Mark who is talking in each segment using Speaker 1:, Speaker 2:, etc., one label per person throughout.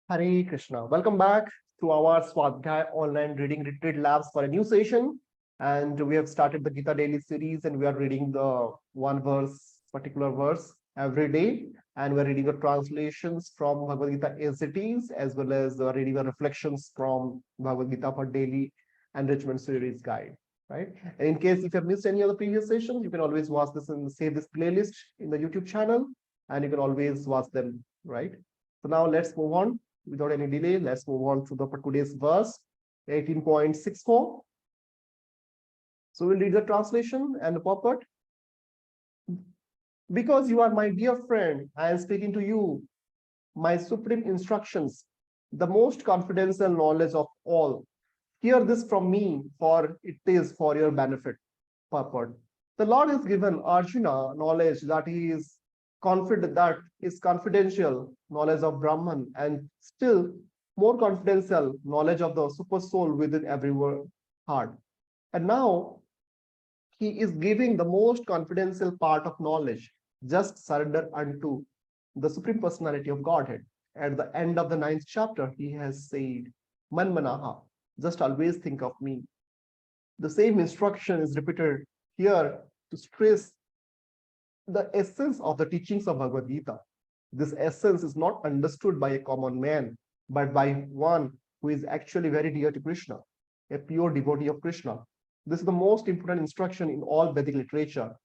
Speaker 1: Hare Krishna. Welcome back to our Swadhyay online reading retreat labs for a new session. And we have started the Gita daily series, and we are reading the particular verse every day. And we're reading the translations from Bhagavad-gītā as it is, as well as reading the reflections from Bhagavad-gītā for daily enrichment series guide. Right. And in case if you have missed any of the previous sessions, you can always watch this and save this playlist in the YouTube channel, and you can always watch them. Right. So now let's move on. Without any delay, let's move on to the today's verse, 18.64. So we'll read the translation and the purport. Because you are my dear friend, I am speaking to you, my supreme instructions, the most confidential knowledge of all. Hear this from me, for it is for your benefit. Purport. The Lord has given Arjuna knowledge that he is confident that is confidential knowledge of Brahman, and still more confidential knowledge of the Supersoul within every heart. And now he is giving the most confidential part of knowledge. Just surrender unto the Supreme Personality of Godhead. At the end of the 9th chapter, he has said, man-manāḥ, just always think of me. The same instruction is repeated here to stress the essence of the teachings of Bhagavad-gītā. This essence is not understood by a common man, but by one who is actually very dear to Kṛṣṇa, a pure devotee of Kṛṣṇa. This is the most important instruction in all Vedic literature.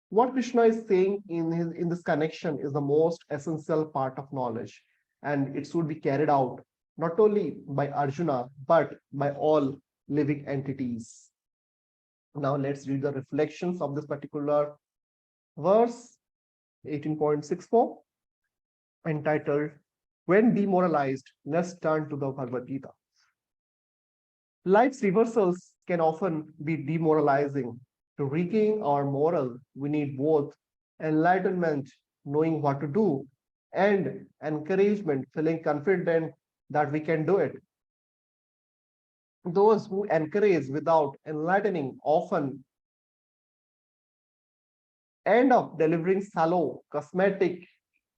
Speaker 1: What Kṛṣṇa is saying in this connection is the most essential part of knowledge, and it should be carried out not only by Arjuna, but by all living entities. Now let's read the reflections of this particular verse 18.64, entitled When Demoralized. Let's turn to the Bhagavad-gītā. Life's reversals can often be demoralizing. To regain our moral, we need both enlightenment, knowing what to do, and encouragement, feeling confident that we can do it. Those who encourage without enlightening often end up delivering shallow, cosmetic,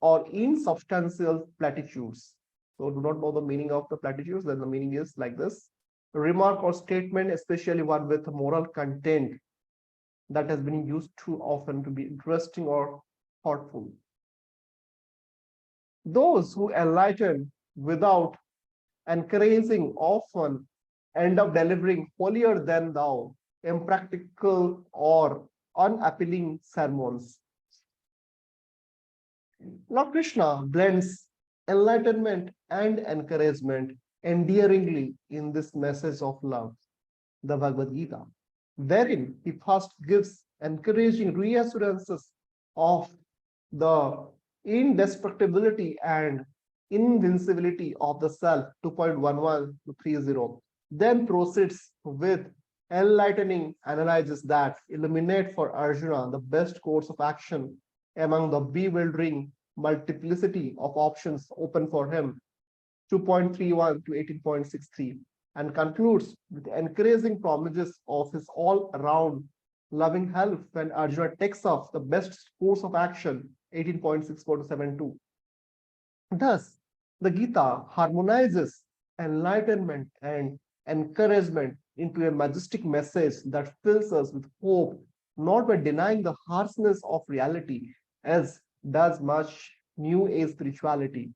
Speaker 1: or insubstantial platitudes. So do not know the meaning of the platitudes, then the meaning is like this. A remark or statement, especially one with moral content that has been used too often to be interesting or thoughtful. Those who enlighten without encouraging often end up delivering holier than thou, impractical or unappealing sermons. Lord Kṛṣṇa blends enlightenment and encouragement endearingly in this message of love, the Bhagavad-gītā, wherein he first gives encouraging reassurances of the indestructibility and invincibility of the self, 2.11 to 30, then proceeds with enlightening analysis that illuminate for Arjuna the best course of action among the bewildering multiplicity of options open for him, 2.31 to 18.63, and concludes with encouraging promises of his all-around loving help when Arjuna takes up the best course of action, 18.64 to 72. Thus, the Gita harmonizes enlightenment and encouragement into a majestic message that fills us with hope, not by denying the harshness of reality, as does much New Age spirituality,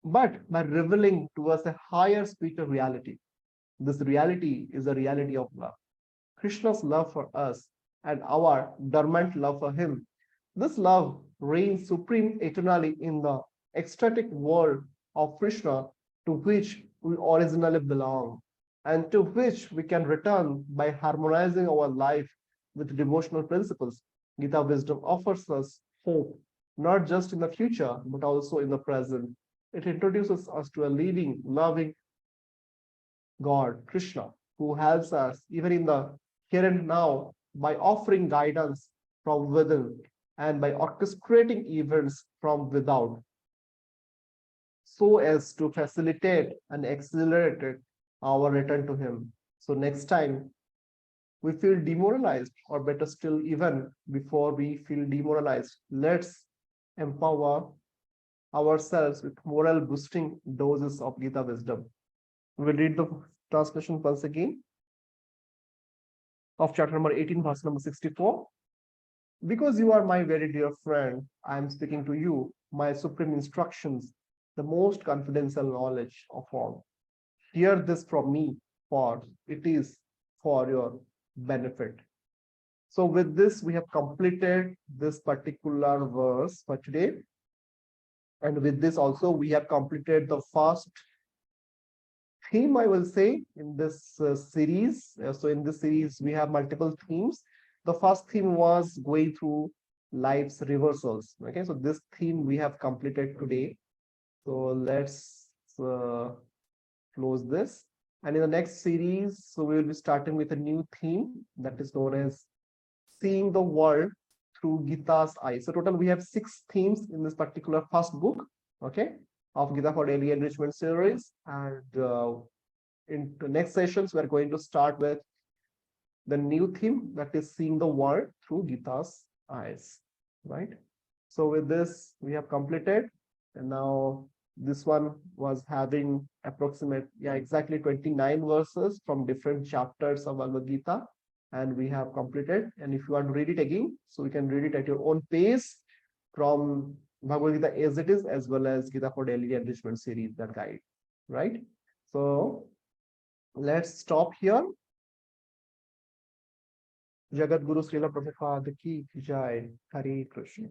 Speaker 1: but by revealing to us a higher spiritual reality. This reality is the reality of love. Krishna's love for us and our dormant love for him. This love reigns supreme eternally in the ecstatic world of Kṛṣṇa, to which we originally belong, and to which we can return by harmonizing our life with devotional principles. Gita wisdom offers us hope, not just in the future, but also in the present. It introduces us to a living, loving God, Kṛṣṇa, who helps us even in the here and now by offering guidance from within and by orchestrating events from without, so as to facilitate and accelerate our return to him. So next time we feel demoralized, or better still, even before we feel demoralized, let's empower ourselves with moral boosting doses of Gita wisdom. We will read the translation once again of chapter number 18, verse number 64. Because you are my very dear friend, I am speaking to you, my supreme instructions, the most confidential knowledge of all. Hear this from me, for it is for your benefit. So with this, we have completed this particular verse for today. And with this also, we have completed the first theme, I will say, in this series. So in this series, we have multiple themes. The first theme was going through life's reversals. Okay, so this theme we have completed today. So let's close this. And in the next series, so we will be starting with a new theme that is known as seeing the world through Gita's eyes. So total, we have 6 themes in this particular first book, okay, of Gita for Daily Enrichment series. And in the next sessions, we are going to start with the new theme that is seeing the world through Gita's eyes, right? So with this, we have completed. And now this one was having exactly 29 verses from different chapters of Bhagavad-gītā. And we have completed. And if you want to read it again, so you can read it at your own pace from Bhagavad-gītā as it is, as well as Gita for Daily Enrichment series, that guide, right? So let's stop here. Jagat Guru Srila Prabhupada ki jai. Hare Krishna.